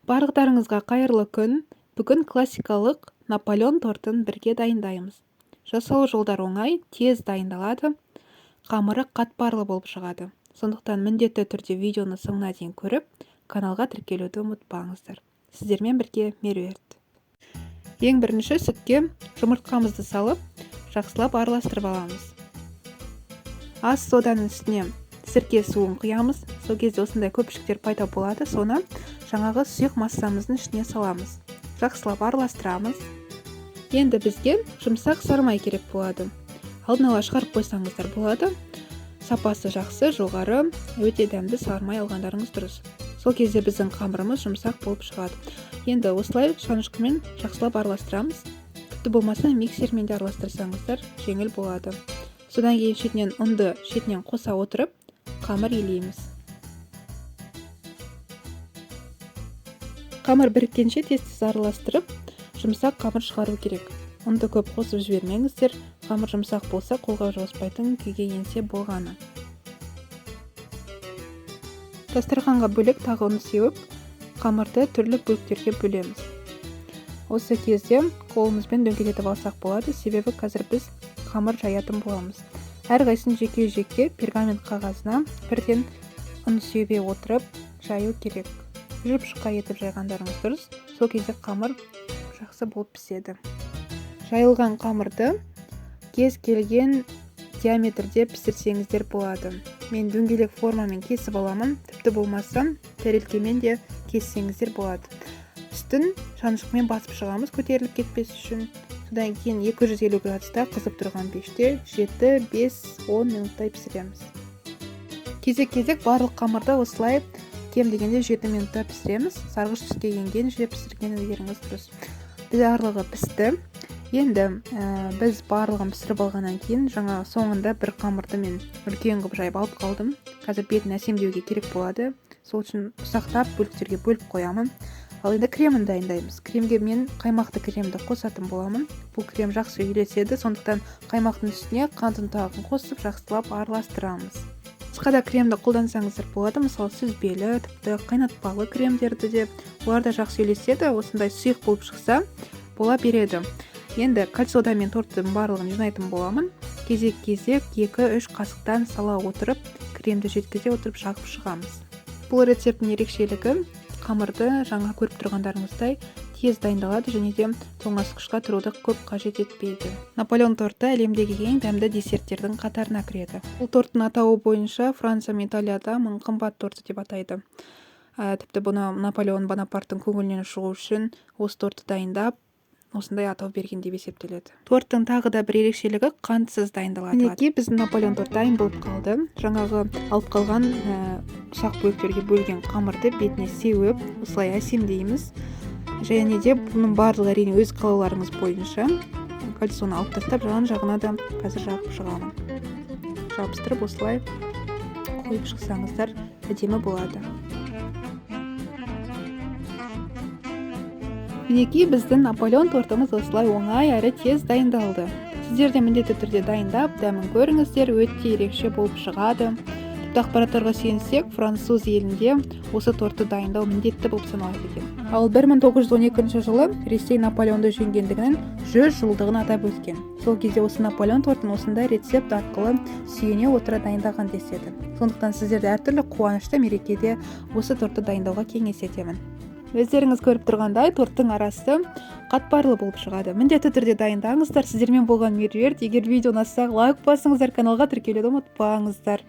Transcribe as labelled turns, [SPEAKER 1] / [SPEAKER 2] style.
[SPEAKER 1] Барлықтарыңызға қайырлы күн. Бүгін классикалық Наполеон тортын бірге дайындаймыз. Жасалу жолдары оңай, тез дайындалады, қамыры қатпарлы болып шығады. Сондықтан міндетті түрде видеоны соңына дейін көріп, каналға тіркелуді ұмытпаңыздар. Сіздермен бірге Меруерт. Ең бірінші сүтке жұмыртқамызды салып, жақсылап араластырып аламыз. Ас соданың үстіне сірке суын құямыз. Сол кезде осындай көпшіктер пайда болады. Соны жаңағы сұйық массамыздың ішіне саламыз. Жақсылап араластырамыз. Енді бізге жұмсақ сары май керек болады. Алдын ала шығарып қойсаңыздар болады. Сапасы жақсы, жоғары, өте дәмді сары май алғандарыңыз дұрыс. Сол кезде біздің қамырымыз жұмсақ болып шығады. Енді осылай шанышқымен жақсылап араластырамыз. Тіпті болмаса миксермен де араластырсаңыздар жеңіл болады. Содан кейін шетінен ұнды шетінен қоса отырып, қамыр илейміз. Қамыр біріккенше тез-тез араластырып, жұмсақ қамыр шығару керек. Ұнды көп қосып жібермеңіздер, қамыр жұмсақ болса қолға жауаспайтын күйге енсе болғаны. Дастарханға бөлек тағы ұн сеуіп, қамырды түрлі бөліктерге бөлеміз. Осы кезде қолымызбен дөңгелетіп алсақ болады, себебі қазір біз қамыр жаятын боламыз. Әрқайсысын жеке-жеке пергамент қағазына бірден ұн сеуе отырып жаю керек. Жұп-жұқа етіп жайғандарыңыз дұрыс, сол кезде қамыр жақсы болып піседі. Жайылған қамырды кез келген диаметрде пісірсеңіздер болады. Мен дөңгелек формамен кесіп аламын, тіпті болмаса тәрелкемен де кессеңіздер болады. Үстін шанышқымен басып шығамыз көтеріліп кетпес үшін. Содан кейін 250 градуста қызып тұрған пеште 7-5-10 минуттай пісіреміз. Кезек-кезек барлық қамырды осылай кем дегенде 7 минутта пісіреміз. Сарғыш түске енген жерде пісірген өздеріңіз дұрыс. Барлығы пісті. Енді біз барлығын пісіріп алғаннан кейін жаңа соңында бір қамырды мен үлкен қылып жайып алып қалдым. Қазір бетін әсемдеуге керек болады. Сол үшін ұсақтап бөліктерге бөліп қоямын. Ал енді кремін дайындаймыз. Кремге мен қаймақты кремді қосатын боламын. Бұл крем жақсы үйлеседі, сондықтан қаймақтың үстіне қант ұнтағын қосып жақсылап араластырамыз. Басқа да кремді қолдансаңыздар болады, мысалы сүзбелі, тіпті қайнатпалы кремдерді де, олар да жақсы үйлеседі. Осындай сұйық болып шықса бола береді. Енді кальциямен торттың барлығын жинайтын боламын. Кезек-кезек 2-3 қасықтан сала отырып, кремді жеткізе отырып жағып шығамыз. Бұл рецептің ерекшелігі қамырды жаңа көріп тұрғандарыңыздай тез дайындалады және де тоңазытқышқа тұруды көп қажет етпейді. Наполеон торты әлемдегі ең дәмді десерттердің қатарына кіреді. Бұл торттың атауы бойынша Франция мен Италияда мың қымбат торты деп атайды. Тіпті бұны Наполеон Бонапарттың көңілінен шығу үшін осы тортты дайындап, осындай атау берген деп есептеледі. Торттың тағы да бір ерекшелігі қантсыз дайындалады. Мінекей біздің Наполеон торт дайын болып қалды. Жаңағы алып қалған ұсақ бөліктерге бөлген қамырды бетіне сеуіп, осылай әсемдейміз. Және де бұның барлығы әрине өз қалауларыңыз бойынша. Кальцияны алып тастап, жағына да қазір жағып шығамын. Жабыстырып осылай қойып шықсаңыздар әдемі болады. Мінекей біздің Наполеон тортымыз осылай оңай әрі тез дайындалды. Сіздер де міндетті түрде дайындап, дәмін көріңіздер, өте ерекше болып шығады. Тіпті ақпараттарға сүйенсек, француз елінде осы тортты дайындау міндетті болып саналады екен. Ал 1912 жылы Ресей Наполеонды жеңгендігінің 100 жылдығын атап өткен. Сол кезде осы Наполеон тортын осындай рецепт арқылы сүйене отыра дайындаған деседі. Сондықтан сіздерді әртүрлі қуанышты мерекеде осы тортты дайындауға кеңес етемін. Өздеріңіз көріп тұрғандай торттың арасы қатпарлы болып шығады. Міндетті түрде дайындаңыздар. Сіздермен болған Меруерт. Егер видео ұнаса, лайк басыңыздар, каналға тіркелуді ұмытпаңыздар.